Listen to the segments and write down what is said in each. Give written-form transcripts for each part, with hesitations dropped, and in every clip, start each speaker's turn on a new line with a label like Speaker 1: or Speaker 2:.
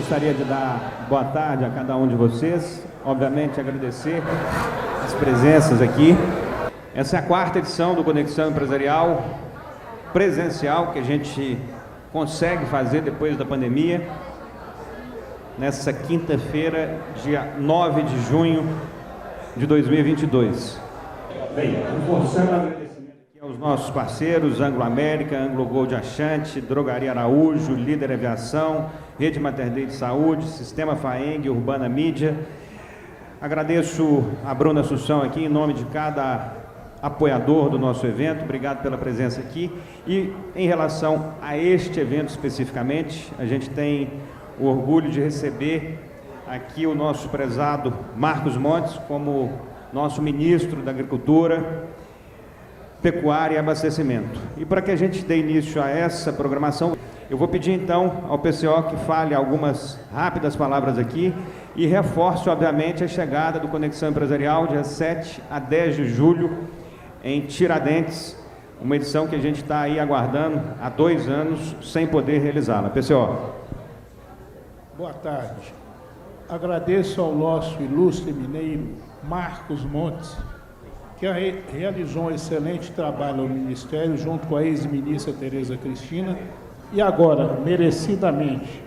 Speaker 1: gostaria de dar boa tarde a cada um de vocês, obviamente agradecer as presenças aqui. Essa é a 4ª edição do Conexão Empresarial presencial que a gente consegue fazer depois da pandemia, nessa quinta-feira, dia 9 de junho de 2022. Bem, reforçando o agradecimento aqui aos nossos parceiros, Anglo América, Anglo Gold Achante, Drogaria Araújo, Líder Aviação, Rede Mater Dei de Saúde, Sistema Faeng, Urbana Mídia. Agradeço a Bruna Assunção aqui em nome de cada apoiador do nosso evento, obrigado pela presença aqui. E em relação a este evento especificamente, a gente tem o orgulho de receber aqui o nosso prezado Marcos Montes como nosso ministro da Agricultura, Pecuária e Abastecimento. E para que a gente dê início a essa programação, eu vou pedir então ao PCO que fale algumas rápidas palavras aqui e reforce, obviamente, a chegada do Conexão Empresarial dia 7 a 10 de julho em Tiradentes, uma edição que a gente está aí aguardando há 2 anos sem poder realizá-la. PCO.
Speaker 2: Boa tarde. Agradeço ao nosso ilustre mineiro Marcos Montes, que realizou um excelente trabalho no Ministério, junto com a ex-ministra Tereza Cristina, e agora, merecidamente,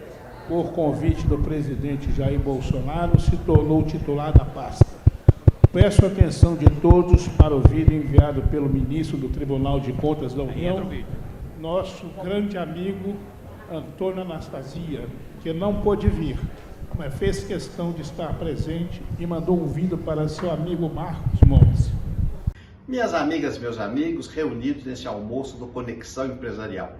Speaker 2: por convite do presidente Jair Bolsonaro, se tornou titular da pasta. Peço a atenção de todos para o vídeo enviado pelo ministro do Tribunal de Contas da União, nosso grande amigo Antônio Anastasia, que não pôde vir, mas fez questão de estar presente e mandou um vídeo para seu amigo Marcos Montes.
Speaker 3: Minhas amigas, meus amigos, reunidos nesse almoço do Conexão Empresarial,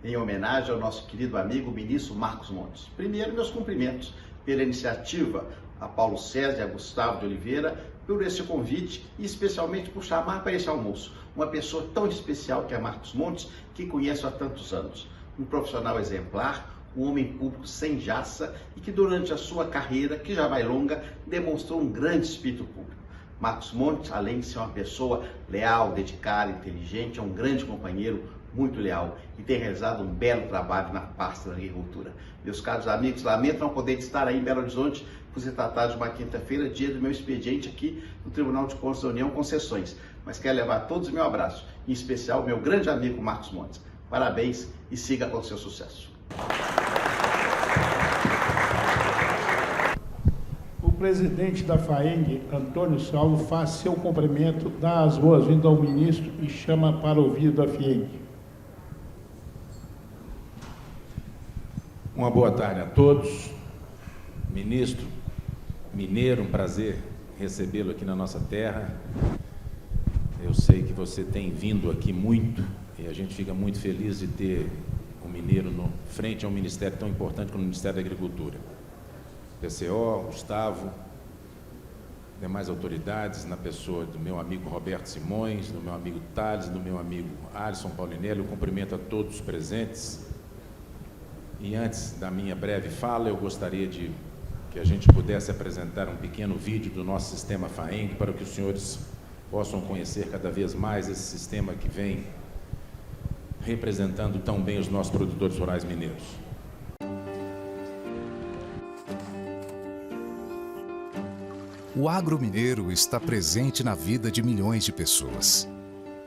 Speaker 3: em homenagem ao nosso querido amigo ministro Marcos Montes. Primeiro, meus cumprimentos pela iniciativa a Paulo César e a Gustavo de Oliveira por esse convite e especialmente por chamar para esse almoço uma pessoa tão especial que é Marcos Montes, que conheço há tantos anos. Um profissional exemplar, um homem público sem jaça e que durante a sua carreira, que já vai longa, demonstrou um grande espírito público. Marcos Montes, além de ser uma pessoa leal, dedicada, inteligente, é um grande companheiro, muito leal e tem realizado um belo trabalho na pasta da agricultura. Meus caros amigos, lamento não poder estar aí em Belo Horizonte por se tratar de uma quinta-feira, dia do meu expediente aqui no Tribunal de Contas da União Concessões, mas quero levar a todos o meu abraço, em especial o meu grande amigo Marcos Montes. Parabéns e siga com o seu sucesso.
Speaker 2: O presidente da FAENG, Antônio Salvo, faz seu cumprimento, dá as boas-vindas ao ministro e chama para o vídeo da FAENG.
Speaker 4: Uma boa tarde a todos. Ministro mineiro, um prazer recebê-lo aqui na nossa terra. Eu sei que você tem vindo aqui muito e a gente fica muito feliz de ter um mineiro frente a um ministério tão importante como o Ministério da Agricultura. PCO, Gustavo, demais autoridades, na pessoa do meu amigo Roberto Simões, do meu amigo Thales, do meu amigo Alisson Paulinelli, eu cumprimento a todos os presentes. E antes da minha breve fala, eu gostaria de que a gente pudesse apresentar um pequeno vídeo do nosso sistema FAENG para que os senhores possam conhecer cada vez mais esse sistema que vem representando tão bem os nossos produtores rurais mineiros.
Speaker 5: O agro mineiro está presente na vida de milhões de pessoas.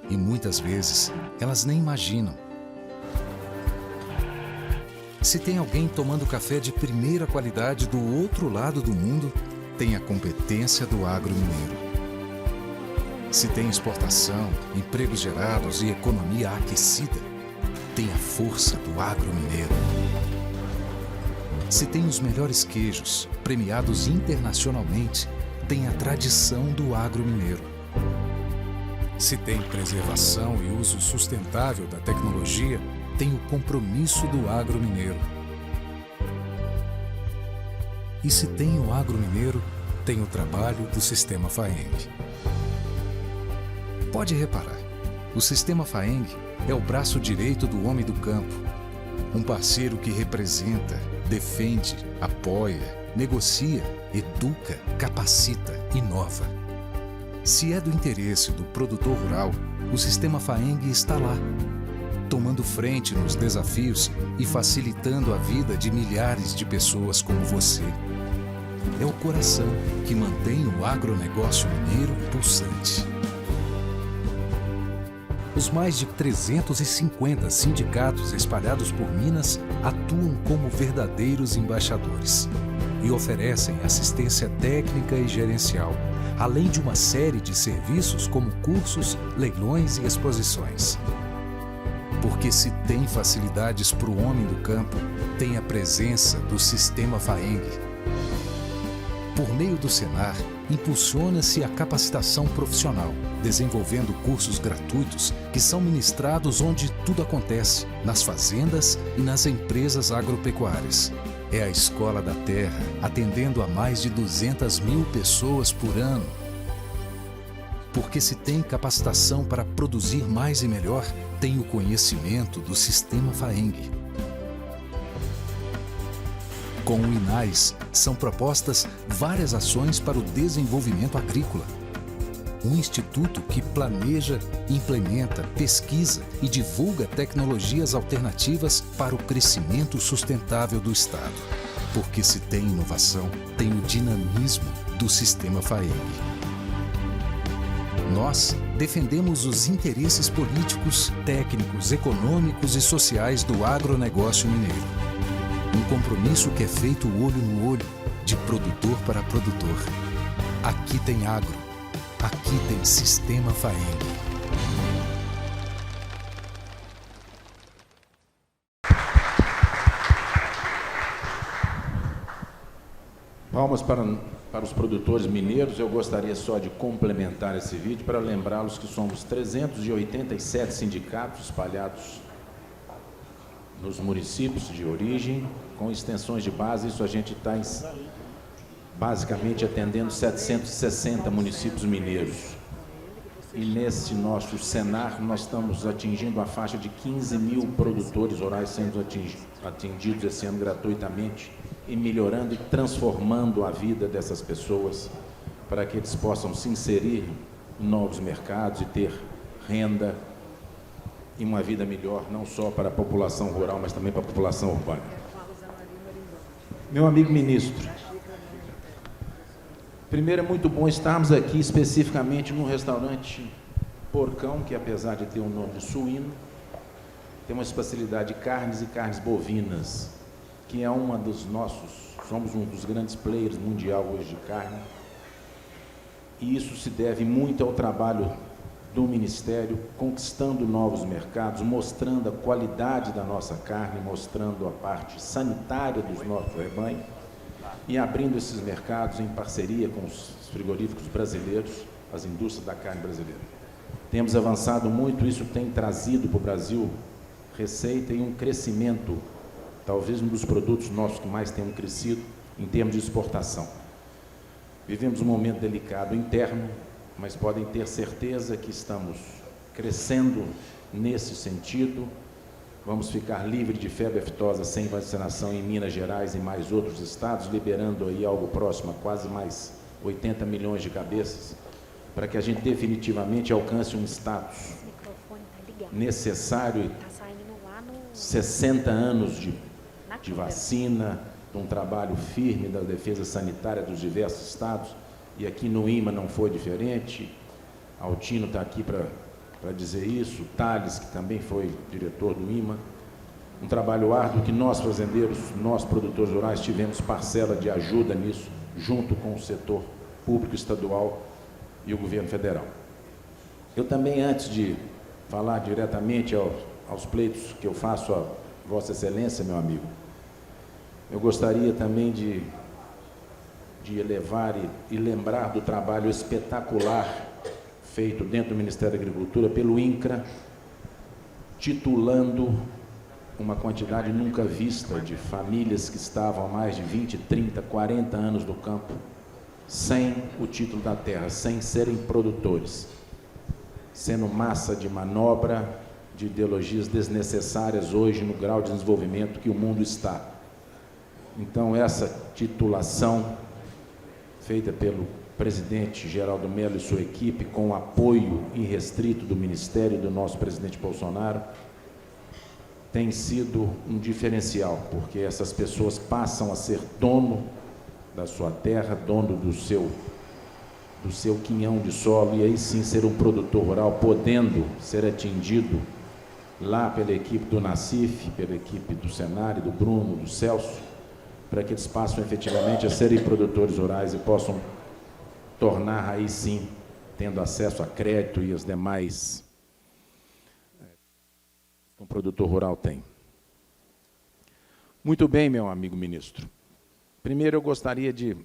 Speaker 5: E muitas vezes elas nem imaginam. Se tem alguém tomando café de primeira qualidade do outro lado do mundo, tem a competência do agro mineiro. Se tem exportação, empregos gerados e economia aquecida, tem a força do agro mineiro. Se tem os melhores queijos, premiados internacionalmente, tem a tradição do agro mineiro. Se tem preservação e uso sustentável da tecnologia, tem o compromisso do agro mineiro. E se tem o agro mineiro, tem o trabalho do Sistema FAENG. Pode reparar, o Sistema FAENG é o braço direito do homem do campo, um parceiro que representa, defende, apoia, negocia, educa, capacita, inova. Se é do interesse do produtor rural, o Sistema FAENG está lá. tomando frente nos desafios e facilitando a vida de milhares de pessoas como você. É o coração que mantém o agronegócio mineiro pulsante. Os mais de 350 sindicatos espalhados por Minas atuam como verdadeiros embaixadores e oferecem assistência técnica e gerencial, além de uma série de serviços como cursos, leilões e exposições. Porque se tem facilidades para o homem do campo, tem a presença do Sistema FAENG. Por meio do Senar, impulsiona-se a capacitação profissional, desenvolvendo cursos gratuitos que são ministrados onde tudo acontece, nas fazendas e nas empresas agropecuárias. É a Escola da Terra, atendendo a mais de 200 mil pessoas por ano. Porque se tem capacitação para produzir mais e melhor, tem o conhecimento do Sistema FAENG. Com o INAIS, são propostas várias ações para o desenvolvimento agrícola. Um instituto que planeja, implementa, pesquisa e divulga tecnologias alternativas para o crescimento sustentável do Estado. Porque se tem inovação, tem o dinamismo do Sistema FAENG. Nós defendemos os interesses políticos, técnicos, econômicos e sociais do agronegócio mineiro. Um compromisso que é feito olho no olho, de produtor para produtor. Aqui tem agro, aqui tem Sistema FAENG.
Speaker 4: Palmas para os produtores mineiros. Eu gostaria só de complementar esse vídeo para lembrá-los que somos 387 sindicatos espalhados nos municípios de origem, com extensões de base. Isso a gente está basicamente atendendo 760 municípios mineiros. E nesse nosso Senar, nós estamos atingindo a faixa de 15 mil produtores rurais sendo atendidos esse ano gratuitamente e melhorando e transformando a vida dessas pessoas para que eles possam se inserir em novos mercados e ter renda e uma vida melhor, não só para a população rural, mas também para a população urbana. Meu amigo ministro, primeiro é muito bom estarmos aqui especificamente no restaurante Porcão, que apesar de ter um nome de suíno, tem uma especialidade de carnes e carnes bovinas, que é uma dos somos um dos grandes players mundial hoje de carne, e isso se deve muito ao trabalho do Ministério, conquistando novos mercados, mostrando a qualidade da nossa carne, mostrando a parte sanitária dos nossos rebanhos e abrindo esses mercados em parceria com os frigoríficos brasileiros, as indústrias da carne brasileira. Temos avançado muito, isso tem trazido para o Brasil receita e um crescimento, talvez um dos produtos nossos que mais tenham crescido em termos de exportação. Vivemos um momento delicado interno, mas podem ter certeza que estamos crescendo nesse sentido. Vamos ficar livres de febre aftosa sem vacinação em Minas Gerais e mais outros estados, liberando aí algo próximo a quase mais 80 milhões de cabeças, para que a gente definitivamente alcance um status necessário, 60 anos de vacina, de um trabalho firme da defesa sanitária dos diversos estados. E aqui no IMA não foi diferente. Altino está aqui para dizer isso, Thales, que também foi diretor do IMA. Um trabalho árduo que nós fazendeiros, nós produtores rurais, tivemos parcela de ajuda nisso, junto com o setor público estadual e o governo federal. Eu também, antes de falar diretamente aos pleitos que eu faço a Vossa Excelência, meu amigo, eu gostaria também de elevar e lembrar do trabalho espetacular feito dentro do Ministério da Agricultura pelo INCRA, titulando uma quantidade nunca vista de famílias que estavam há mais de 20, 30, 40 anos no campo, sem o título da terra, sem serem produtores, sendo massa de manobra de ideologias desnecessárias hoje no grau de desenvolvimento que o mundo está. Então, essa titulação feita pelo presidente Geraldo Mello e sua equipe, com o apoio irrestrito do Ministério e do nosso presidente Bolsonaro, tem sido um diferencial, porque essas pessoas passam a ser dono da sua terra, dono do seu quinhão de solo, e aí sim ser um produtor rural, podendo ser atingido lá pela equipe do Nassif, pela equipe do Senar, do Bruno, do Celso, para que eles passem efetivamente a serem produtores rurais e possam tornar aí sim, tendo acesso a crédito e as demais que um produtor rural tem. Muito bem, meu amigo ministro. Primeiro eu gostaria de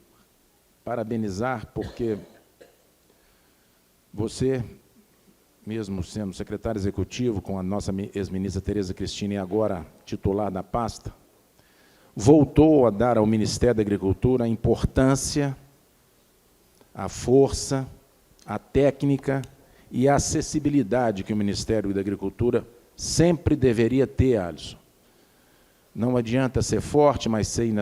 Speaker 4: parabenizar, porque você, mesmo sendo secretário executivo com a nossa ex-ministra Tereza Cristina e agora titular da pasta, voltou a dar ao Ministério da Agricultura a importância, a força, a técnica e a acessibilidade que o Ministério da Agricultura sempre deveria ter, Alisson. Não adianta ser forte, mas ser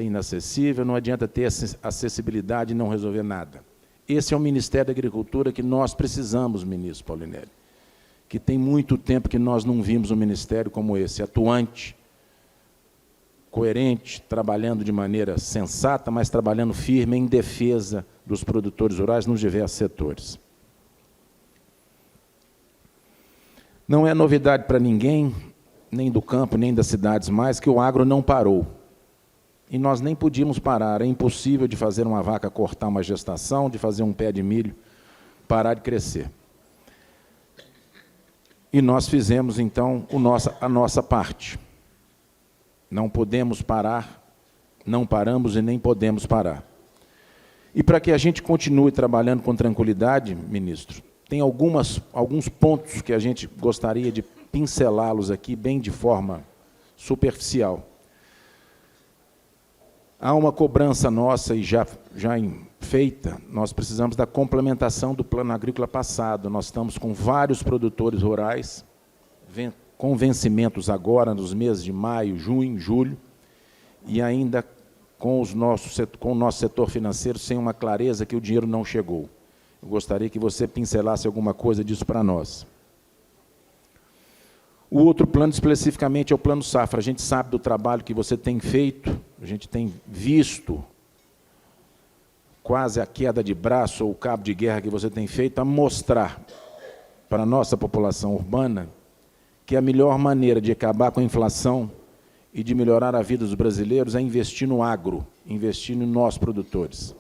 Speaker 4: inacessível, não adianta ter acessibilidade e não resolver nada. Esse é o Ministério da Agricultura que nós precisamos, ministro Paulinelli, que tem muito tempo que nós não vimos um ministério como esse, atuante, coerente, trabalhando de maneira sensata, mas trabalhando firme em defesa dos produtores rurais nos diversos setores. Não é novidade para ninguém, nem do campo, nem das cidades mais, que o agro não parou. E nós nem podíamos parar, é impossível de fazer uma vaca cortar uma gestação, de fazer um pé de milho parar de crescer. E nós fizemos, então, a nossa parte. Não podemos parar, não paramos e nem podemos parar. E para que a gente continue trabalhando com tranquilidade, ministro, tem alguns pontos que a gente gostaria de pincelá-los aqui, bem de forma superficial. Há uma cobrança nossa e já feita, nós precisamos da complementação do plano agrícola passado. Nós estamos com vários produtores rurais, com vencimentos agora nos meses de maio, junho, julho, e ainda com o nosso setor financeiro sem uma clareza que o dinheiro não chegou. Eu gostaria que você pincelasse alguma coisa disso para nós. O outro plano, especificamente, é o Plano Safra. A gente sabe do trabalho que você tem feito, a gente tem visto quase a queda de braço ou o cabo de guerra que você tem feito a mostrar para a nossa população urbana que a melhor maneira de acabar com a inflação e de melhorar a vida dos brasileiros é investir no agro, investir em nós produtores.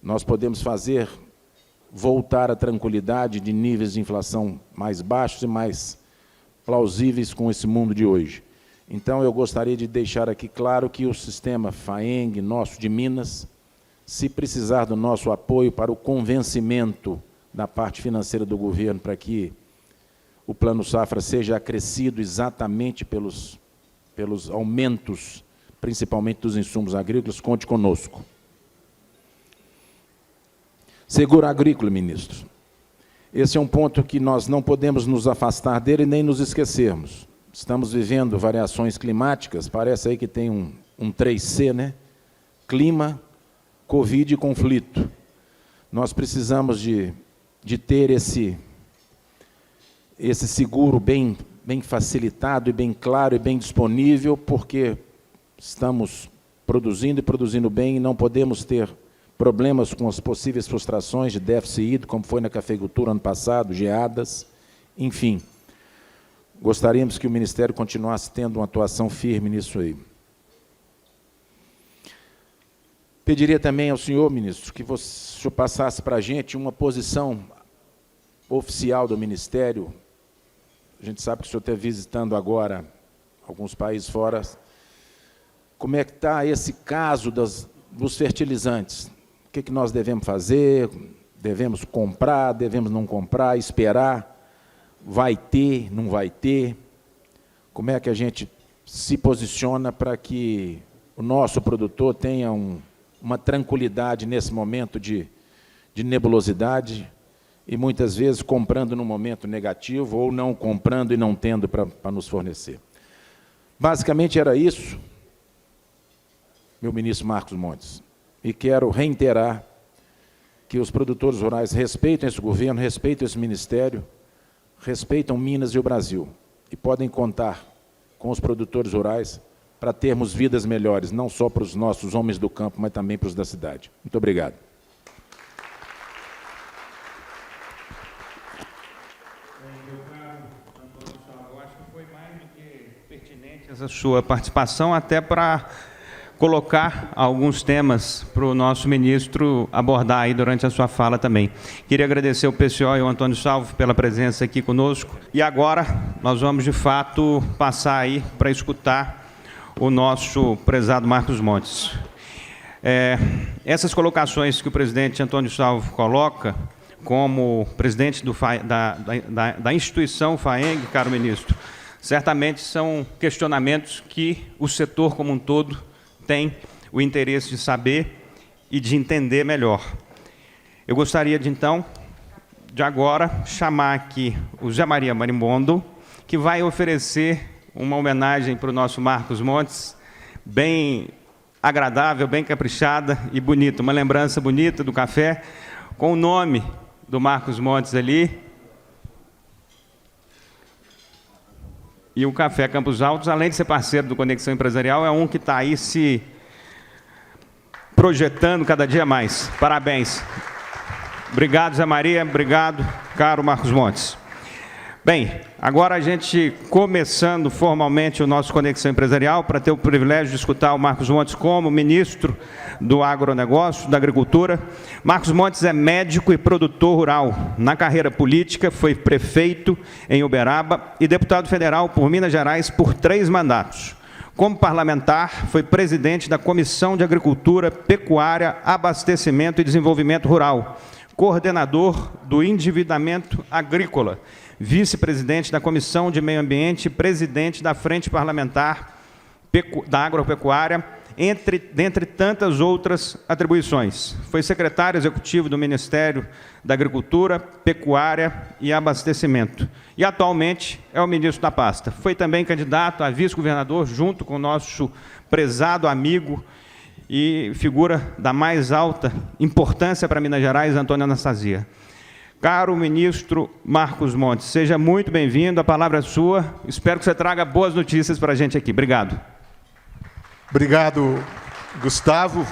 Speaker 4: Nós podemos fazer voltar a tranquilidade de níveis de inflação mais baixos e mais plausíveis com esse mundo de hoje. Então, eu gostaria de deixar aqui claro que o sistema FAENG, nosso de Minas, se precisar do nosso apoio para o convencimento da parte financeira do governo para que o Plano Safra seja acrescido exatamente pelos aumentos, principalmente dos insumos agrícolas, conte conosco. Seguro agrícola, ministro. Esse é um ponto que nós não podemos nos afastar dele nem nos esquecermos. Estamos vivendo variações climáticas, parece aí que tem um 3C, né? Clima, Covid e conflito. Nós precisamos de ter esse seguro bem facilitado e bem claro e bem disponível, porque estamos produzindo e produzindo bem e não podemos ter problemas com as possíveis frustrações de déficit hídrico, como foi na cafeicultura ano passado, geadas, enfim. Gostaríamos que o Ministério continuasse tendo uma atuação firme nisso aí. Pediria também ao senhor, ministro, que o senhor passasse para a gente uma posição oficial do Ministério. A gente sabe que o senhor está visitando agora alguns países fora. Como é que está esse caso dos fertilizantes? O que nós devemos fazer? Devemos comprar? Devemos não comprar? Esperar? Vai ter? Não vai ter? Como é que a gente se posiciona para que o nosso produtor tenha uma tranquilidade nesse momento de nebulosidade e muitas vezes comprando no momento negativo ou não comprando e não tendo para nos fornecer? Basicamente era isso, meu ministro Marcos Montes. E quero reiterar que os produtores rurais respeitam esse governo, respeitam esse ministério, respeitam Minas e o Brasil. E podem contar com os produtores rurais, para termos vidas melhores, não só para os nossos homens do campo, mas também para os da cidade. Muito obrigado.
Speaker 1: Eu acho que foi mais do que pertinente essa sua participação, até para colocar alguns temas para o nosso ministro abordar aí durante a sua fala também. Queria agradecer o PCO e o Antônio Salvo pela presença aqui conosco. E agora nós vamos, de fato, passar aí para escutar o nosso prezado Marcos Montes. Essas colocações que o presidente Antônio Salvo coloca como presidente da instituição FAENG, caro ministro, certamente são questionamentos que o setor como um todo tem o interesse de saber e de entender melhor. Eu gostaria de, então, de agora, chamar aqui o Zé Maria Marimbondo, que vai oferecer uma homenagem para o nosso Marcos Montes, bem agradável, bem caprichada e bonita, uma lembrança bonita do café, com o nome do Marcos Montes ali, e o Café Campos Altos, além de ser parceiro do Conexão Empresarial, é um que está aí se projetando cada dia mais. Parabéns. Obrigado, Zé Maria. Obrigado, caro Marcos Montes. Bem, agora a gente começando formalmente o nosso Conexão Empresarial, para ter o privilégio de escutar o Marcos Montes como ministro do agronegócio, da agricultura. Marcos Montes é médico e produtor rural. Na carreira política, foi prefeito em Uberaba e deputado federal por Minas Gerais por 3 mandatos. Como parlamentar, foi presidente da Comissão de Agricultura, Pecuária, Abastecimento e Desenvolvimento Rural, coordenador do Endividamento Agrícola, vice-presidente da Comissão de Meio Ambiente e presidente da Frente Parlamentar da Agropecuária, dentre tantas outras atribuições. Foi secretário executivo do Ministério da Agricultura, Pecuária e Abastecimento. E, atualmente, é o ministro da pasta. Foi também candidato a vice-governador, junto com o nosso prezado amigo e figura da mais alta importância para Minas Gerais, Antônio Anastasia. Caro ministro Marcos Montes, seja muito bem-vindo, a palavra é sua. Espero que você traga boas notícias para a gente aqui. Obrigado.
Speaker 6: Obrigado, Gustavo.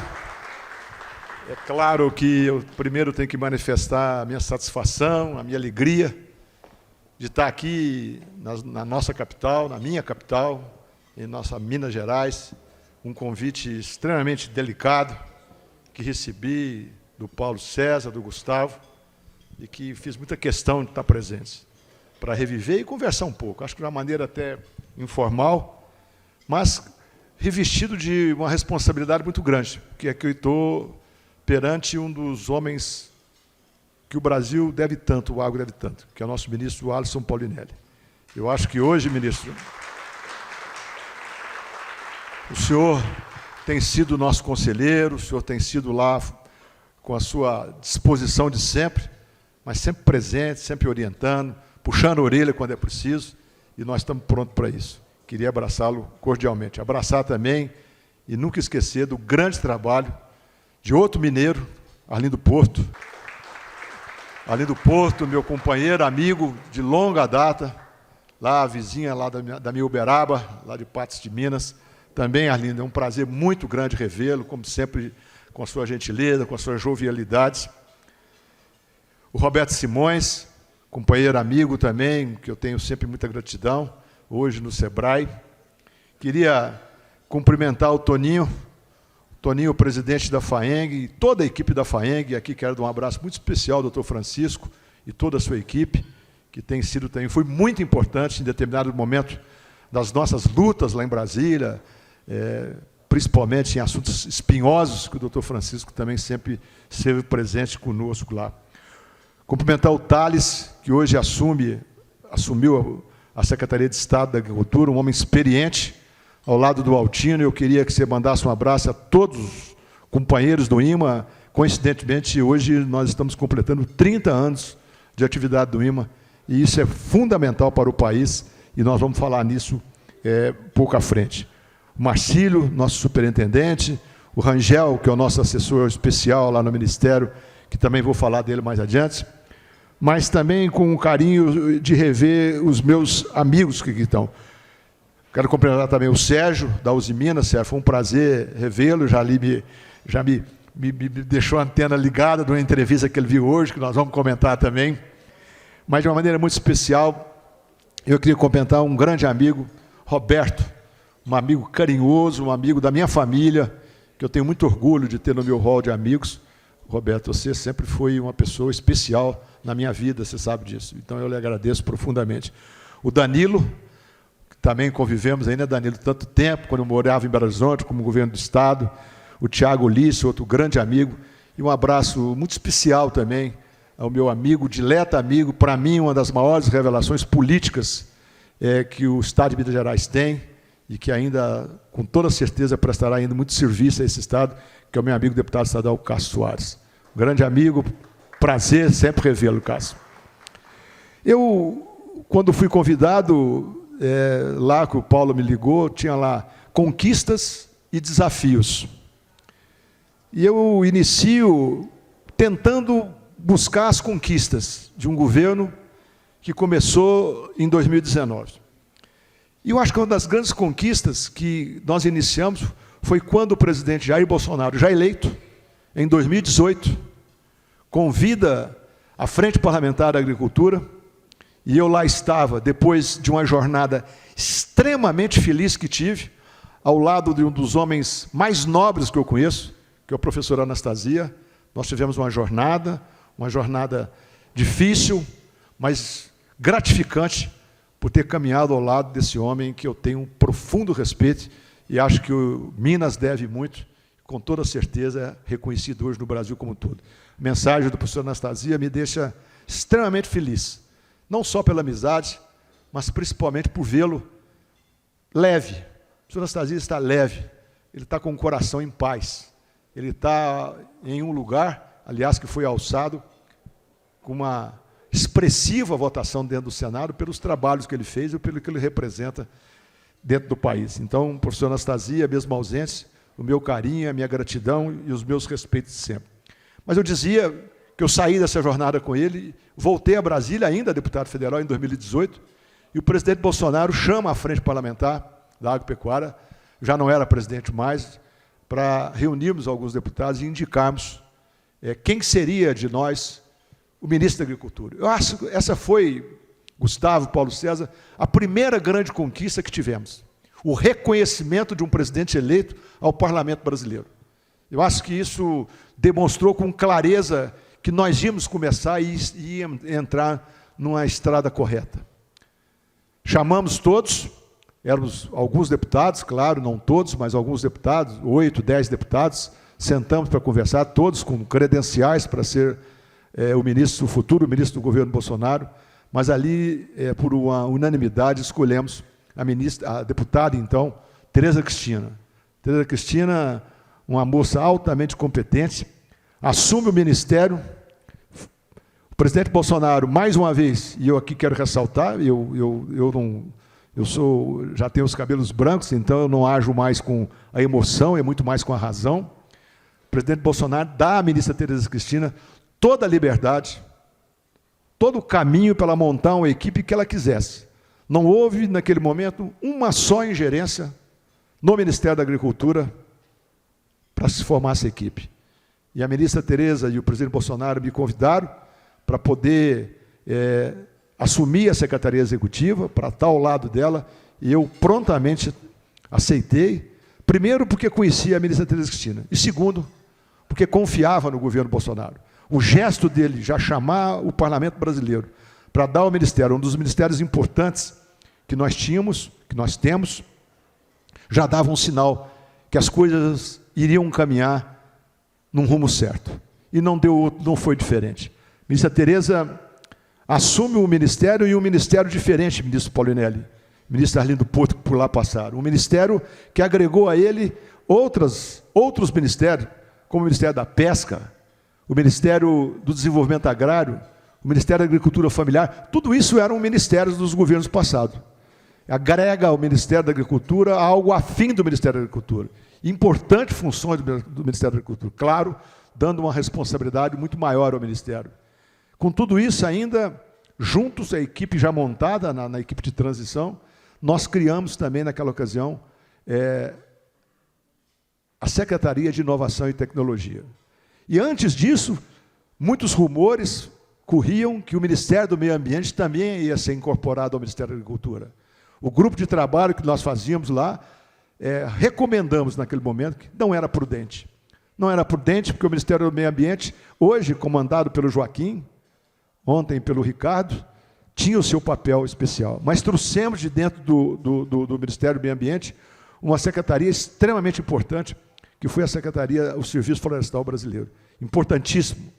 Speaker 6: É claro que eu primeiro tenho que manifestar a minha satisfação, a minha alegria de estar aqui na nossa capital, na minha capital, em nossa Minas Gerais, um convite extremamente delicado que recebi do Paulo César, do Gustavo, e que fiz muita questão de estar presentes, para reviver e conversar um pouco. Acho que de uma maneira até informal, mas revestido de uma responsabilidade muito grande, porque aqui eu estou perante um dos homens que o Brasil deve tanto, o agro deve tanto, que é o nosso ministro Alisson Paulinelli. Eu acho que hoje, ministro, o senhor tem sido nosso conselheiro, o senhor tem sido lá com a sua disposição de sempre, mas sempre presente, sempre orientando, puxando a orelha quando é preciso, e nós estamos prontos para isso. Queria abraçá-lo cordialmente. Abraçar também, e nunca esquecer do grande trabalho de outro mineiro, Arlindo Porto. Arlindo Porto, meu companheiro, amigo de longa data, lá, vizinha lá da minha Uberaba, lá de Patos de Minas. Também, Arlindo, é um prazer muito grande revê-lo, como sempre, com a sua gentileza, com as suas jovialidades. O Roberto Simões, companheiro amigo também, que eu tenho sempre muita gratidão, hoje no Sebrae. Queria cumprimentar o Toninho, presidente da FAENG, e toda a equipe da FAENG. Aqui quero dar um abraço muito especial ao doutor Francisco e toda a sua equipe, que tem sido também, foi muito importante em determinado momento das nossas lutas lá em Brasília, principalmente em assuntos espinhosos, que o doutor Francisco também sempre esteve presente conosco lá. Cumprimentar o Thales, que hoje assumiu a Secretaria de Estado da Agricultura, um homem experiente, ao lado do Altino. Eu queria que você mandasse um abraço a todos os companheiros do IMA. Coincidentemente, hoje nós estamos completando 30 anos de atividade do IMA, e isso é fundamental para o país, e nós vamos falar nisso pouco à frente. O Marcílio, nosso superintendente, o Rangel, que é o nosso assessor especial lá no Ministério, que também vou falar dele mais adiante, mas também com o carinho de rever os meus amigos que aqui estão. Quero cumprimentar também o Sérgio, da Uzi Minas. Sérgio, foi um prazer revê-lo, já me deixou a antena ligada de uma entrevista que ele viu hoje, que nós vamos comentar também. Mas de uma maneira muito especial, eu queria cumprimentar um grande amigo, Roberto, um amigo carinhoso, um amigo da minha família, que eu tenho muito orgulho de ter no meu hall de amigos. Roberto, você sempre foi uma pessoa especial na minha vida, você sabe disso. Então, eu lhe agradeço profundamente. O Danilo, que também convivemos ainda, Danilo, tanto tempo, quando eu morava em Belo Horizonte, como governo do Estado. O Tiago Lício, outro grande amigo. E um abraço muito especial também ao meu amigo, dileto amigo, para mim, uma das maiores revelações políticas que o Estado de Minas Gerais tem, e que ainda, com toda certeza, prestará ainda muito serviço a esse Estado, que é o meu amigo deputado estadual Cássio Soares. Um grande amigo, prazer sempre revê-lo, Cássio. Eu, quando fui convidado, lá que o Paulo me ligou, tinha lá conquistas e desafios. E eu inicio tentando buscar as conquistas de um governo que começou em 2019. E eu acho que uma das grandes conquistas que nós iniciamos foi quando o presidente Jair Bolsonaro, já eleito, em 2018, convida a Frente Parlamentar da Agricultura, e eu lá estava, depois de uma jornada extremamente feliz que tive, ao lado de um dos homens mais nobres que eu conheço, que é o professor Anastasia. Nós tivemos uma jornada difícil, mas gratificante, por ter caminhado ao lado desse homem que eu tenho um profundo respeito e acho que o Minas deve muito, com toda certeza é reconhecido hoje no Brasil como um todo. A mensagem do professor Anastasia me deixa extremamente feliz, não só pela amizade, mas principalmente por vê-lo leve. O professor Anastasia está leve, ele está com o coração em paz, ele está em um lugar, aliás, que foi alçado com uma expressiva votação dentro do Senado pelos trabalhos que ele fez e pelo que ele representa dentro do país. Então, professor Anastasia, mesmo ausente, o meu carinho, a minha gratidão e os meus respeitos sempre. Mas eu dizia que eu saí dessa jornada com ele, voltei a Brasília, ainda deputado federal, em 2018, e o presidente Bolsonaro chama a Frente Parlamentar da Agropecuária, já não era presidente mais, para reunirmos alguns deputados e indicarmos quem seria de nós o ministro da Agricultura. Eu acho que essa foi, Gustavo, Paulo César, a primeira grande conquista que tivemos. O reconhecimento de um presidente eleito ao Parlamento brasileiro. Eu acho que isso demonstrou com clareza que nós íamos começar e entrar numa estrada correta. Chamamos todos, éramos alguns deputados, claro, não todos, mas alguns deputados, 8, 10 deputados, sentamos para conversar, todos com credenciais para ser o futuro ministro do governo Bolsonaro, mas ali, por uma unanimidade, escolhemos a deputada, então, Tereza Cristina. Tereza Cristina, uma moça altamente competente, assume o ministério. O presidente Bolsonaro, mais uma vez, e eu aqui quero ressaltar, já tenho os cabelos brancos, então eu não ajo mais com a emoção, é muito mais com a razão. O presidente Bolsonaro dá à ministra Tereza Cristina toda a liberdade, todo o caminho para ela montar uma equipe que ela quisesse. Não houve, naquele momento, uma só ingerência no Ministério da Agricultura para se formar essa equipe. E a ministra Tereza e o presidente Bolsonaro me convidaram para poder assumir a Secretaria Executiva, para estar ao lado dela, e eu prontamente aceitei, primeiro porque conhecia a ministra Tereza Cristina, e segundo, porque confiava no governo Bolsonaro. O gesto dele já chamar o Parlamento brasileiro para dar ao Ministério, um dos ministérios importantes que nós tínhamos, que nós temos, já dava um sinal que as coisas iriam caminhar num rumo certo. E não foi diferente. A ministra Tereza assume o ministério, e um ministério diferente, ministro Paulinelli, ministro Arlindo Porto, que por lá passaram. Um ministério que agregou a ele outros ministérios, como o Ministério da Pesca, o Ministério do Desenvolvimento Agrário, o Ministério da Agricultura Familiar. Tudo isso eram ministérios dos governos passados. Agrega ao Ministério da Agricultura algo afim do Ministério da Agricultura. Importantes funções do Ministério da Agricultura, claro, dando uma responsabilidade muito maior ao Ministério. Com tudo isso ainda, juntos, a equipe já montada, na equipe de transição, nós criamos também, naquela ocasião, a Secretaria de Inovação e Tecnologia. E antes disso, muitos rumores corriam que o Ministério do Meio Ambiente também ia ser incorporado ao Ministério da Agricultura. O grupo de trabalho que nós fazíamos lá, recomendamos naquele momento que não era prudente. Não era prudente porque o Ministério do Meio Ambiente, hoje comandado pelo Joaquim, ontem pelo Ricardo, tinha o seu papel especial. Mas trouxemos de dentro do Ministério do Meio Ambiente uma secretaria extremamente importante, que foi a Secretaria, o Serviço Florestal Brasileiro. Importantíssimo.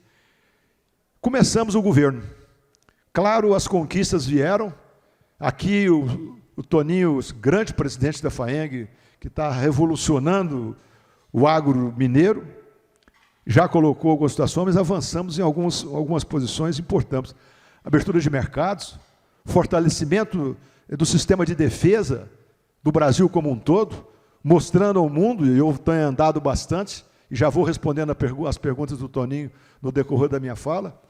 Speaker 6: Começamos o governo. Claro, as conquistas vieram. Aqui o Toninho, grande presidente da FAENG, que está revolucionando o agro mineiro, já colocou algumas situações, mas avançamos em algumas posições importantes. Abertura de mercados, fortalecimento do sistema de defesa do Brasil como um todo, mostrando ao mundo, e eu tenho andado bastante, e já vou respondendo as perguntas do Toninho no decorrer da minha fala,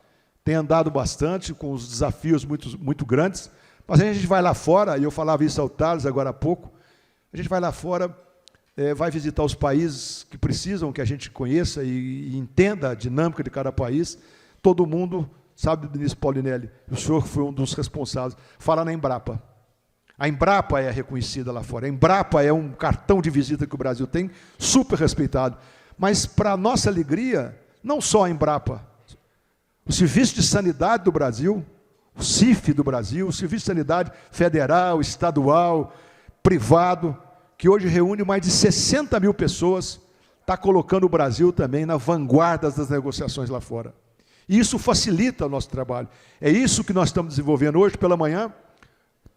Speaker 6: tenho andado bastante com os desafios muito grandes, mas a gente vai lá fora, e eu falava isso ao Thales agora há pouco, a gente vai lá fora, vai visitar os países que precisam que a gente conheça e entenda a dinâmica de cada país. Todo mundo sabe, ministro Paulinelli, o senhor foi um dos responsáveis, fala na Embrapa. A Embrapa é reconhecida lá fora. A Embrapa é um cartão de visita que o Brasil tem, super respeitado. Mas, para a nossa alegria, não só a Embrapa, o Serviço de Sanidade do Brasil, o CIF do Brasil, o Serviço de Sanidade federal, estadual, privado, que hoje reúne mais de 60 mil pessoas, está colocando o Brasil também na vanguarda das negociações lá fora. E isso facilita o nosso trabalho. É isso que nós estamos desenvolvendo hoje pela manhã,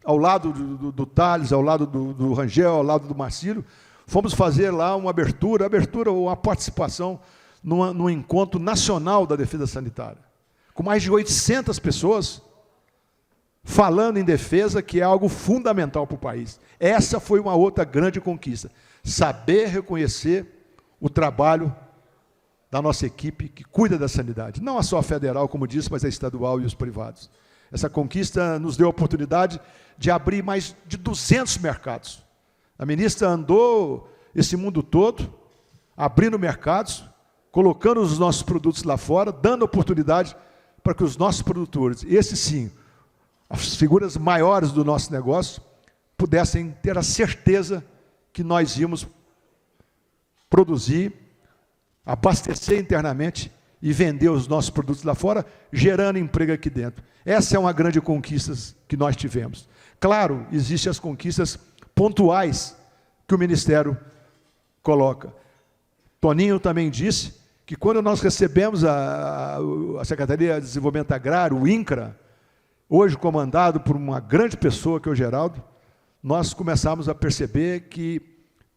Speaker 6: ao lado do Thales, ao lado do Rangel, ao lado do Marcílio, fomos fazer lá uma abertura ou uma participação num encontro nacional da defesa sanitária, com mais de 800 pessoas falando em defesa, que é algo fundamental para o país. Essa foi uma outra grande conquista, saber reconhecer o trabalho da nossa equipe que cuida da sanidade, não só a federal, como disse, mas a estadual e os privados. Essa conquista nos deu a oportunidade de abrir mais de 200 mercados. A ministra andou esse mundo todo, abrindo mercados, colocando os nossos produtos lá fora, dando oportunidade para que os nossos produtores, esses sim, as figuras maiores do nosso negócio, pudessem ter a certeza que nós íamos produzir, abastecer internamente e vender os nossos produtos lá fora, gerando emprego aqui dentro. Essa é uma grande conquista que nós tivemos. Claro, existem as conquistas pontuais que o Ministério coloca. Toninho também disse que quando nós recebemos a Secretaria de Desenvolvimento Agrário, o INCRA, hoje comandado por uma grande pessoa, que é o Geraldo, nós começamos a perceber que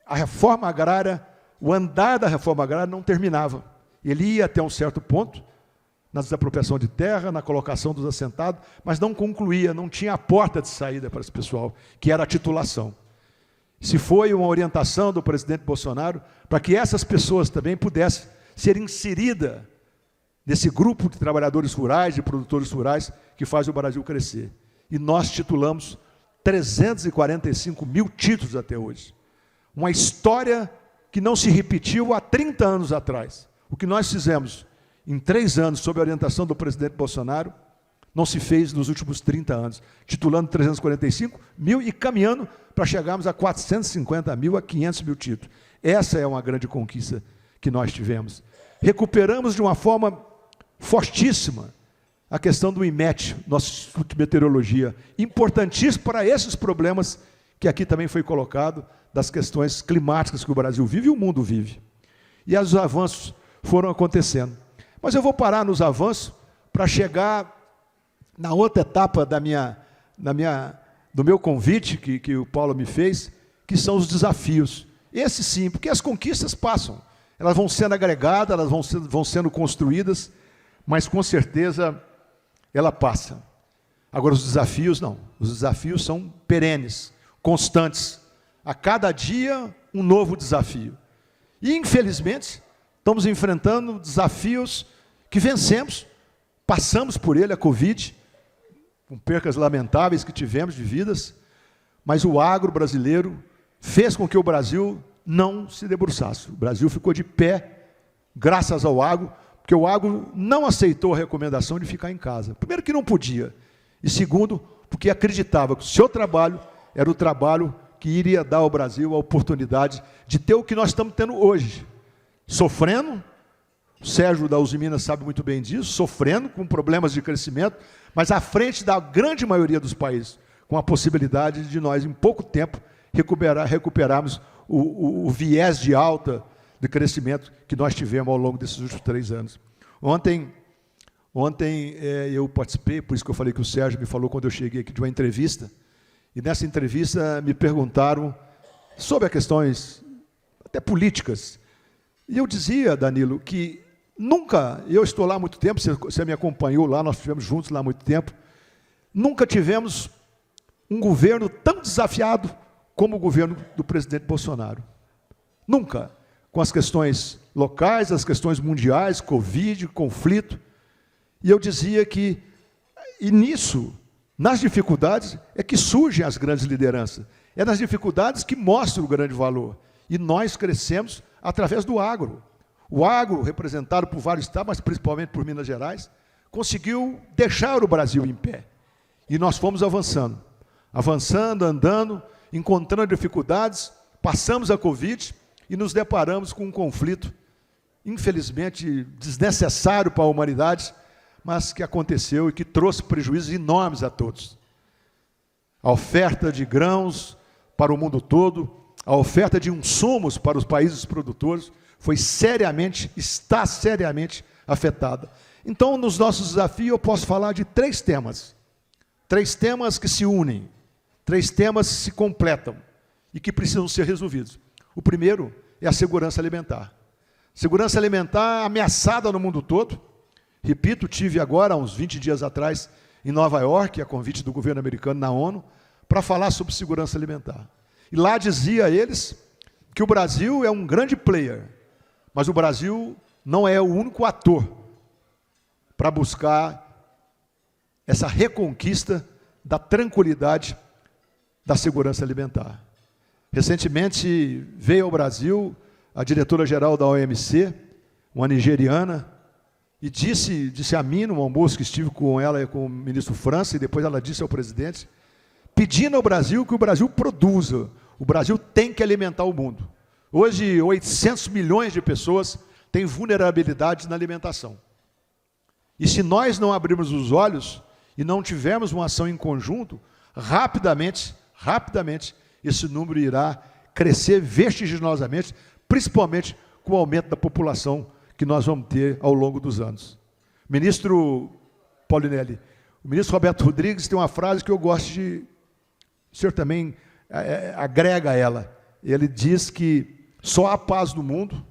Speaker 6: a reforma agrária, o andar da reforma agrária não terminava. Ele ia até um certo ponto, na desapropriação de terra, na colocação dos assentados, mas não concluía, não tinha a porta de saída para esse pessoal, que era a titulação. Se foi uma orientação do presidente Bolsonaro para que essas pessoas também pudessem ser inseridas nesse grupo de trabalhadores rurais, de produtores rurais, que faz o Brasil crescer. E nós titulamos 345 mil títulos até hoje. Uma história que não se repetiu há 30 anos atrás. O que nós fizemos em 3 anos, sob a orientação do presidente Bolsonaro, não se fez nos últimos 30 anos, titulando 345 mil e caminhando para chegarmos a 450 mil, a 500 mil títulos. Essa é uma grande conquista que nós tivemos. Recuperamos de uma forma fortíssima a questão do IMET, nosso Instituto de Meteorologia, importantíssimo para esses problemas que aqui também foi colocado, das questões climáticas que o Brasil vive e o mundo vive. E os avanços foram acontecendo. Mas eu vou parar nos avanços para chegar na outra etapa do meu convite, que o Paulo me fez, que são os desafios. Esses sim, porque as conquistas passam. Elas vão sendo agregadas, elas vão sendo construídas, mas com certeza ela passa. Agora, os desafios não. Os desafios são perenes, constantes. A cada dia, um novo desafio. E, infelizmente, estamos enfrentando desafios que vencemos, passamos por ele, a Covid, com percas lamentáveis que tivemos de vidas, mas o agro brasileiro fez com que o Brasil não se debruçasse. O Brasil ficou de pé graças ao agro, porque o agro não aceitou a recomendação de ficar em casa. Primeiro, que não podia, e segundo, porque acreditava que o seu trabalho era o trabalho que iria dar ao Brasil a oportunidade de ter o que nós estamos tendo hoje. Sofrendo, o Sérgio da Uzi Minas sabe muito bem disso, sofrendo com problemas de crescimento, mas à frente da grande maioria dos países, com a possibilidade de nós, em pouco tempo, recuperarmos o viés de alta de crescimento que nós tivemos ao longo desses últimos 3 anos. Ontem eu participei, por isso que eu falei que o Sérgio me falou quando eu cheguei aqui, de uma entrevista, e nessa entrevista me perguntaram sobre as questões até políticas. E eu dizia, Danilo, que nunca, eu estou lá há muito tempo, você me acompanhou lá, nós estivemos juntos lá há muito tempo, nunca tivemos um governo tão desafiado como o governo do presidente Bolsonaro. Nunca. Com as questões locais, as questões mundiais, Covid, conflito. E eu dizia que, e nisso, nas dificuldades, é que surgem as grandes lideranças. É nas dificuldades que mostram o grande valor. E nós crescemos através do agro. O agro, representado por vários estados, mas principalmente por Minas Gerais, conseguiu deixar o Brasil em pé. E nós fomos avançando. Avançando, andando, encontrando dificuldades, passamos a Covid e nos deparamos com um conflito, infelizmente, desnecessário para a humanidade, mas que aconteceu e que trouxe prejuízos enormes a todos. A oferta de grãos para o mundo todo, a oferta de insumos para os países produtores foi seriamente, está seriamente afetada. Então, nos nossos desafios, eu posso falar de 3 temas. 3 temas que se unem, 3 temas que se completam e que precisam ser resolvidos. O primeiro é a segurança alimentar. Segurança alimentar ameaçada no mundo todo. Repito, tive agora, uns 20 dias atrás, em Nova York, a convite do governo americano na ONU, para falar sobre segurança alimentar. E lá dizia eles que o Brasil é um grande player, mas o Brasil não é o único ator para buscar essa reconquista da tranquilidade da segurança alimentar. Recentemente veio ao Brasil a diretora-geral da OMC, uma nigeriana, e disse a mim, num almoço que estive com ela e com o ministro França, e depois ela disse ao presidente, pedindo ao Brasil que o Brasil produza. O Brasil tem que alimentar o mundo. Hoje, 800 milhões de pessoas têm vulnerabilidade na alimentação. E se nós não abrirmos os olhos e não tivermos uma ação em conjunto, rapidamente, esse número irá crescer vertiginosamente, principalmente com o aumento da população que nós vamos ter ao longo dos anos. Ministro Paulinelli, o ministro Roberto Rodrigues tem uma frase que eu gosto de... O senhor também agrega a ela. Ele diz que só há paz no mundo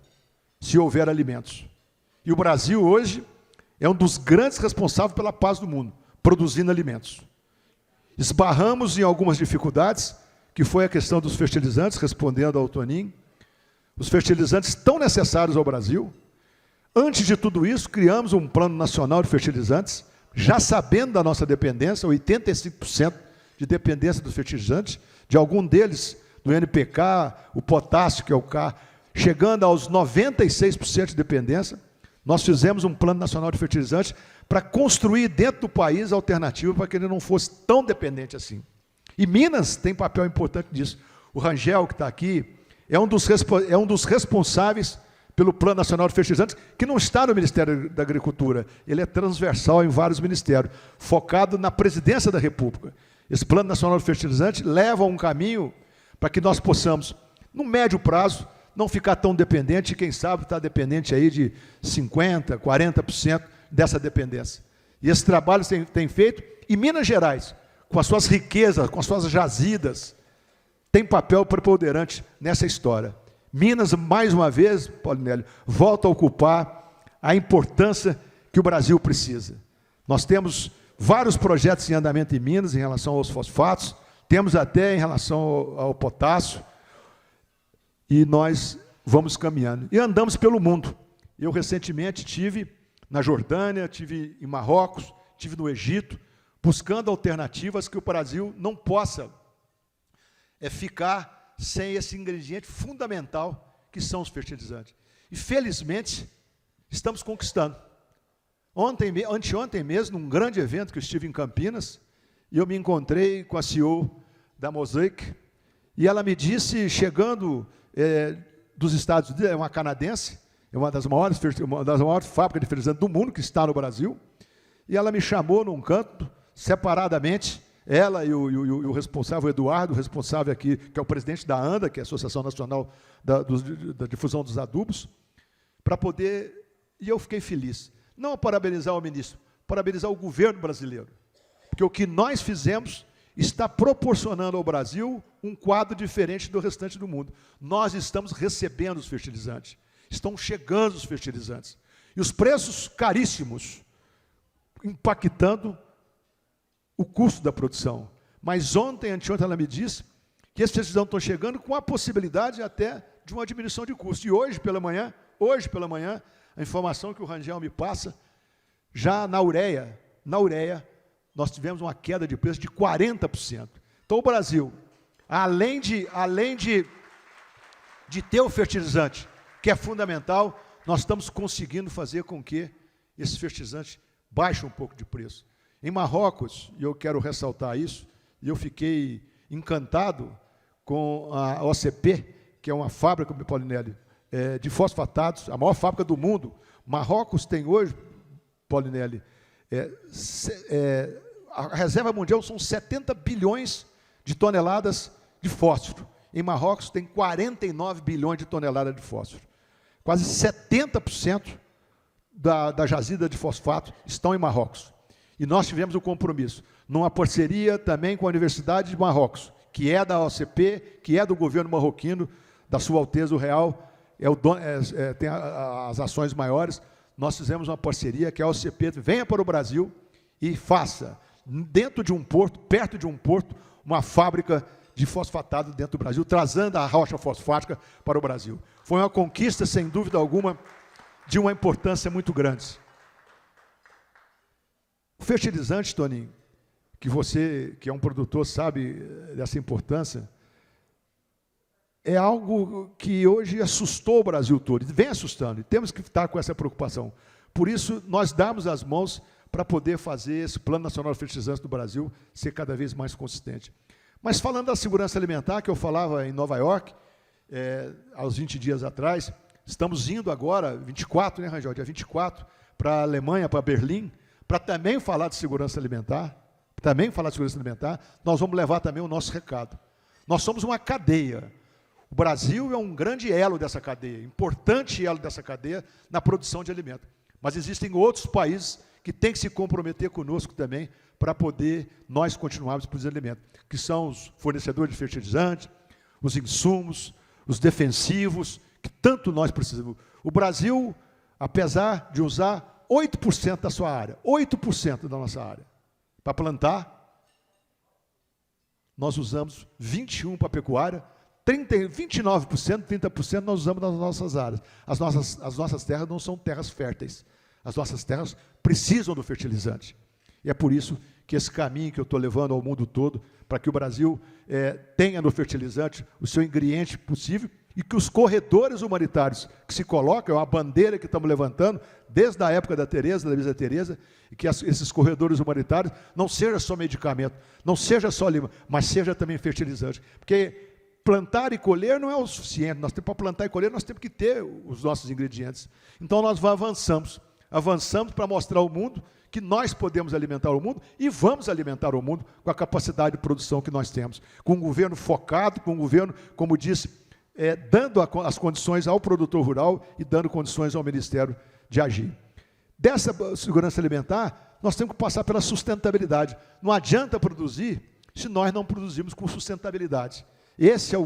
Speaker 6: se houver alimentos. E o Brasil hoje é um dos grandes responsáveis pela paz do mundo, produzindo alimentos. Esbarramos em algumas dificuldades, que foi a questão dos fertilizantes, respondendo ao Toninho. Os fertilizantes tão necessários ao Brasil. Antes de tudo isso, criamos um Plano Nacional de Fertilizantes, já sabendo da nossa dependência, 85% de dependência dos fertilizantes, de algum deles, do NPK, o potássio, que é o K, chegando aos 96% de dependência. Nós fizemos um Plano Nacional de Fertilizantes para construir dentro do país alternativa para que ele não fosse tão dependente assim. E Minas tem papel importante nisso. O Rangel, que está aqui, é um dos responsáveis pelo Plano Nacional de Fertilizantes, que não está no Ministério da Agricultura, ele é transversal em vários ministérios, focado na presidência da República. Esse Plano Nacional de Fertilizantes leva a um caminho para que nós possamos, no médio prazo, não ficar tão dependente, e quem sabe está dependente aí de 50%, 40% dessa dependência. E esse trabalho tem feito, e Minas Gerais, com as suas riquezas, com as suas jazidas, tem papel preponderante nessa história. Minas, mais uma vez, Paulinelli, volta a ocupar a importância que o Brasil precisa. Nós temos vários projetos em andamento em Minas, em relação aos fosfatos, temos até em relação ao potássio, e nós vamos caminhando. E andamos pelo mundo. Eu, recentemente, estive na Jordânia, estive em Marrocos, estive no Egito, buscando alternativas que o Brasil não possa é ficar sem esse ingrediente fundamental que são os fertilizantes. E, felizmente, estamos conquistando. Anteontem mesmo, num grande evento que eu estive em Campinas, e eu me encontrei com a CEO da Mosaic, e ela me disse, chegando dos Estados Unidos, é uma canadense, é uma das maiores fábricas de fertilizantes do mundo, que está no Brasil, e ela me chamou num canto, separadamente, ela e o responsável, o Eduardo, o responsável aqui, que é o presidente da ANDA, que é a Associação Nacional da Difusão dos Adubos, para poder, e eu fiquei feliz, não parabenizar o ministro, parabenizar o governo brasileiro, porque o que nós fizemos está proporcionando ao Brasil um quadro diferente do restante do mundo. Nós estamos recebendo os fertilizantes, estão chegando os fertilizantes, e os preços caríssimos, impactando o custo da produção. Mas anteontem, ela me disse que esses fertilizantes estão chegando com a possibilidade até de uma diminuição de custo. E hoje pela manhã, a informação que o Rangel me passa, já na ureia, nós tivemos uma queda de preço de 40%. Então o Brasil, além de ter o fertilizante, que é fundamental, nós estamos conseguindo fazer com que esse fertilizante baixe um pouco de preço. Em Marrocos, e eu quero ressaltar isso, e eu fiquei encantado com a OCP, que é uma fábrica, Paulinelli, de fosfatados, a maior fábrica do mundo. Marrocos tem hoje, Paulinelli, a reserva mundial são 70 bilhões de toneladas de fósforo. Em Marrocos tem 49 bilhões de toneladas de fósforo. Quase 70% da jazida de fosfato estão em Marrocos. E nós tivemos o compromisso, numa parceria também com a Universidade de Marrocos, que é da OCP, que é do governo marroquino, da Sua Alteza o Real, tem as ações maiores. Nós fizemos uma parceria que a OCP venha para o Brasil e faça, dentro de um porto, perto de um porto, uma fábrica de fosfatado dentro do Brasil, trazendo a rocha fosfática para o Brasil. Foi uma conquista, sem dúvida alguma, de uma importância muito grande. O fertilizante, Toninho, que você, que é um produtor, sabe dessa importância, é algo que hoje assustou o Brasil todo, e vem assustando, e temos que estar com essa preocupação. Por isso, nós damos as mãos para poder fazer esse Plano Nacional de Fertilizantes do Brasil ser cada vez mais consistente. Mas falando da segurança alimentar, que eu falava em Nova York, aos 20 dias atrás, estamos indo agora, 24, né, Rangel, dia 24, para a Alemanha, para Berlim, para também falar de segurança alimentar, nós vamos levar também o nosso recado. Nós somos uma cadeia. O Brasil é um grande elo dessa cadeia, importante elo dessa cadeia na produção de alimento. Mas existem outros países que têm que se comprometer conosco também para poder nós continuarmos produzindo alimento, que são os fornecedores de fertilizantes, os insumos, os defensivos, que tanto nós precisamos. O Brasil, apesar de usar 8% da sua área, 8% da nossa área, para plantar, nós usamos 21% para a pecuária, 29%, 30% nós usamos nas nossas áreas. As nossas terras não são terras férteis. As nossas terras precisam do fertilizante. E é por isso que esse caminho que eu estou levando ao mundo todo, para que o Brasil tenha no fertilizante o seu ingrediente possível, e que os corredores humanitários que se colocam, é uma bandeira que estamos levantando, desde a época da Tereza, da Luísa Tereza, e que esses corredores humanitários não seja só medicamento, não seja só lima, mas seja também fertilizante. Porque plantar e colher não é o suficiente, para plantar e colher nós temos que ter os nossos ingredientes. Então nós avançamos para mostrar ao mundo que nós podemos alimentar o mundo e vamos alimentar o mundo com a capacidade de produção que nós temos, com um governo focado, com um governo, como disse, dando as condições ao produtor rural e dando condições ao Ministério de agir. Dessa segurança alimentar, nós temos que passar pela sustentabilidade. Não adianta produzir se nós não produzimos com sustentabilidade. Essa é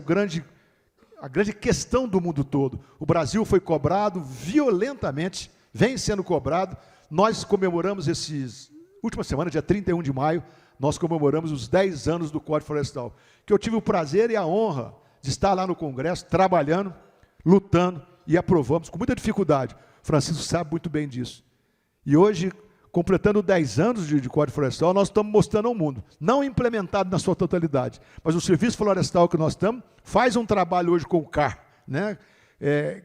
Speaker 6: a grande questão do mundo todo. O Brasil foi cobrado violentamente, vem sendo cobrado. Nós comemoramos última semana, dia 31 de maio, nós comemoramos os 10 anos do Código Florestal, que eu tive o prazer e a honra de estar lá no Congresso, trabalhando, lutando, e aprovamos com muita dificuldade. Francisco sabe muito bem disso. E hoje, completando 10 anos de Código Florestal, nós estamos mostrando ao mundo, não implementado na sua totalidade, mas o Serviço Florestal que nós estamos faz um trabalho hoje com o CAR, né?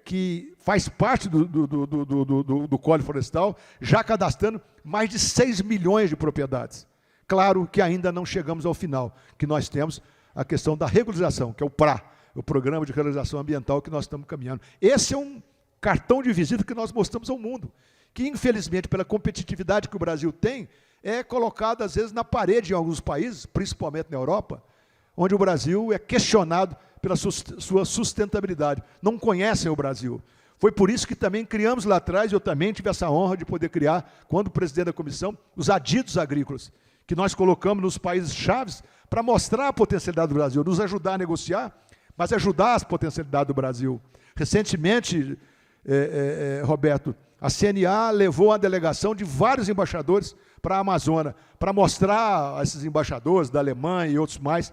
Speaker 6: Que faz parte do Código Florestal, já cadastrando mais de 6 milhões de propriedades. Claro que ainda não chegamos ao final, que nós temos a questão da regularização, que é o PRA, o Programa de Regularização Ambiental que nós estamos caminhando. Esse é um cartão de visita que nós mostramos ao mundo, que infelizmente, pela competitividade que o Brasil tem, é colocado às vezes na parede em alguns países, principalmente na Europa, onde o Brasil é questionado pela sua sustentabilidade. Não conhecem o Brasil. Foi por isso que também criamos lá atrás, eu também tive essa honra de poder criar, quando presidente da comissão, os adidos agrícolas, que nós colocamos nos países chaves para mostrar a potencialidade do Brasil, nos ajudar a negociar, mas ajudar as potencialidades do Brasil. Recentemente, Roberto, a CNA levou a delegação de vários embaixadores para a Amazônia, para mostrar a esses embaixadores da Alemanha e outros mais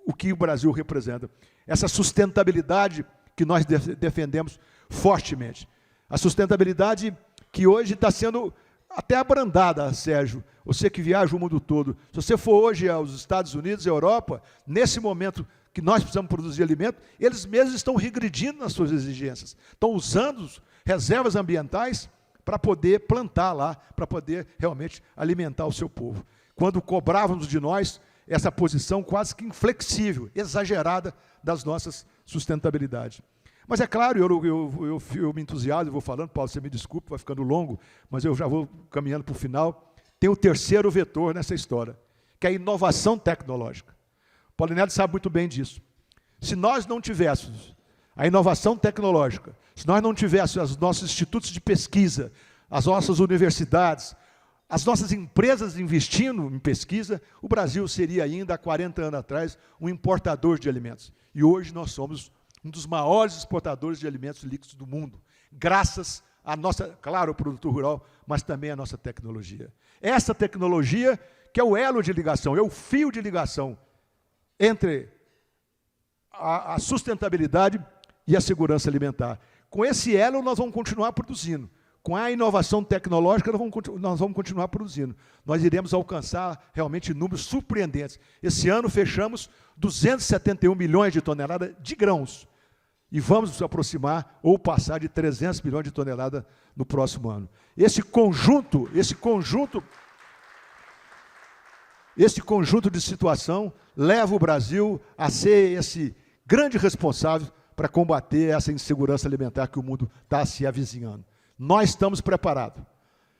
Speaker 6: o que o Brasil representa. Essa sustentabilidade que nós defendemos fortemente. A sustentabilidade que hoje está sendo até abrandada, Sérgio. Você que viaja o mundo todo. Se você for hoje aos Estados Unidos e Europa, nesse momento que nós precisamos produzir alimento, eles mesmos estão regredindo nas suas exigências. Estão usando reservas ambientais para poder plantar lá, para poder realmente alimentar o seu povo. Quando cobrávamos de nós essa posição quase que inflexível, exagerada das nossas sustentabilidades. Mas é claro, eu me entusiasmo, vou falando, Paulo, você me desculpe, vai ficando longo, mas eu já vou caminhando para o final. Tem o terceiro vetor nessa história, que é a inovação tecnológica. O Paulinelli sabe muito bem disso. Se nós não tivéssemos a inovação tecnológica, se nós não tivéssemos os nossos institutos de pesquisa, as nossas universidades, as nossas empresas investindo em pesquisa, o Brasil seria ainda, há 40 anos atrás, um importador de alimentos. E hoje nós somos um dos maiores exportadores de alimentos líquidos do mundo, graças à nossa, claro, ao produtor rural, mas também à nossa tecnologia. Essa tecnologia que é o elo de ligação, é o fio de ligação entre a sustentabilidade e a segurança alimentar. Com esse elo nós vamos continuar produzindo. Com a inovação tecnológica, nós vamos continuar produzindo. Nós iremos alcançar realmente números surpreendentes. Esse ano fechamos 271 milhões de toneladas de grãos. E vamos nos aproximar ou passar de 300 milhões de toneladas no próximo ano. Esse conjunto de situação leva o Brasil a ser esse grande responsável para combater essa insegurança alimentar que o mundo está se avizinhando. Nós estamos preparados.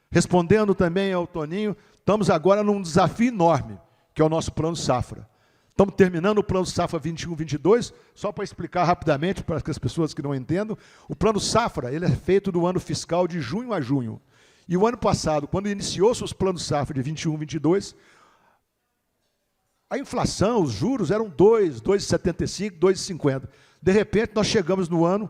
Speaker 6: Respondendo também ao Toninho, estamos agora num desafio enorme, que é o nosso Plano Safra. Estamos terminando o Plano Safra 21-22, só para explicar rapidamente, para as pessoas que não entendam, o Plano Safra ele é feito do ano fiscal de junho a junho. E o ano passado, quando iniciou-se os Planos Safra de 21-22, a inflação, os juros eram 2,75, 2,50. De repente, nós chegamos no ano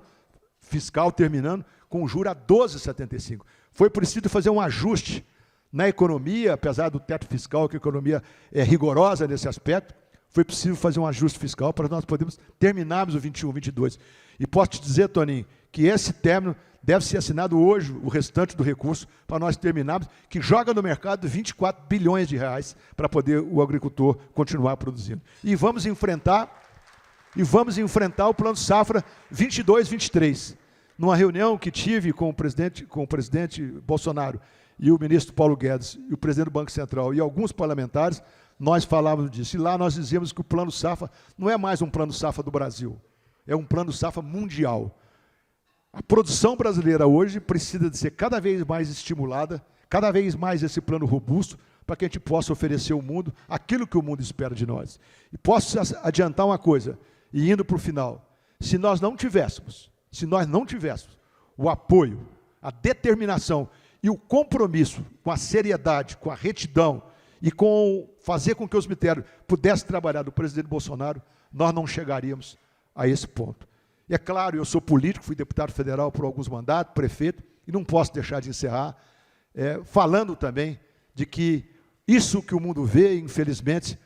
Speaker 6: fiscal terminando com o juro a 12,75. Foi preciso fazer um ajuste na economia, apesar do teto fiscal, que a economia é rigorosa nesse aspecto, foi preciso fazer um ajuste fiscal para nós podermos terminarmos o 21-22. E posso te dizer, Toninho, que esse término deve ser assinado hoje, o restante do recurso, para nós terminarmos, que joga no mercado 24 bilhões de reais para poder o agricultor continuar produzindo. E vamos enfrentar o Plano Safra 22-23. Numa reunião que tive com o presidente Bolsonaro e o ministro Paulo Guedes e o presidente do Banco Central e alguns parlamentares, nós falávamos disso. E lá nós dizíamos que o Plano Safra não é mais um Plano Safra do Brasil, é um Plano Safra mundial. A produção brasileira hoje precisa de ser cada vez mais estimulada, cada vez mais esse plano robusto, para que a gente possa oferecer ao mundo aquilo que o mundo espera de nós. E posso adiantar uma coisa, e indo para o final, se nós não tivéssemos o apoio, a determinação e o compromisso com a seriedade, com a retidão e com fazer com que os ministérios pudessem trabalhar do presidente Bolsonaro, nós não chegaríamos a esse ponto. E é claro, eu sou político, fui deputado federal por alguns mandatos, prefeito, e não posso deixar de encerrar falando também de que isso que o mundo vê, infelizmente,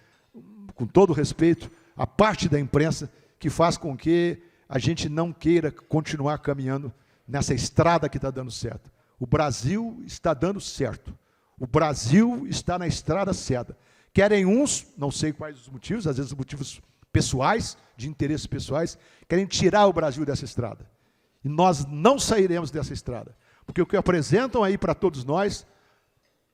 Speaker 6: com todo respeito, a parte da imprensa que faz com que a gente não queira continuar caminhando nessa estrada que está dando certo. O Brasil está dando certo. O Brasil está na estrada certa. Querem uns, não sei quais os motivos, às vezes motivos pessoais, de interesses pessoais, querem tirar o Brasil dessa estrada. E nós não sairemos dessa estrada. Porque o que apresentam aí para todos nós,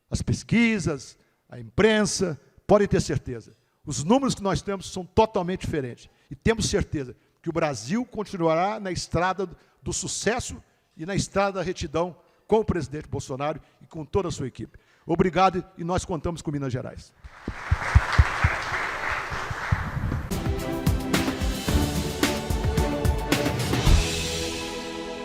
Speaker 6: as pesquisas, a imprensa, podem ter certeza. Os números que nós temos são totalmente diferentes. E temos certeza que o Brasil continuará na estrada do sucesso e na estrada da retidão com o presidente Bolsonaro e com toda a sua equipe. Obrigado, e nós contamos com Minas Gerais.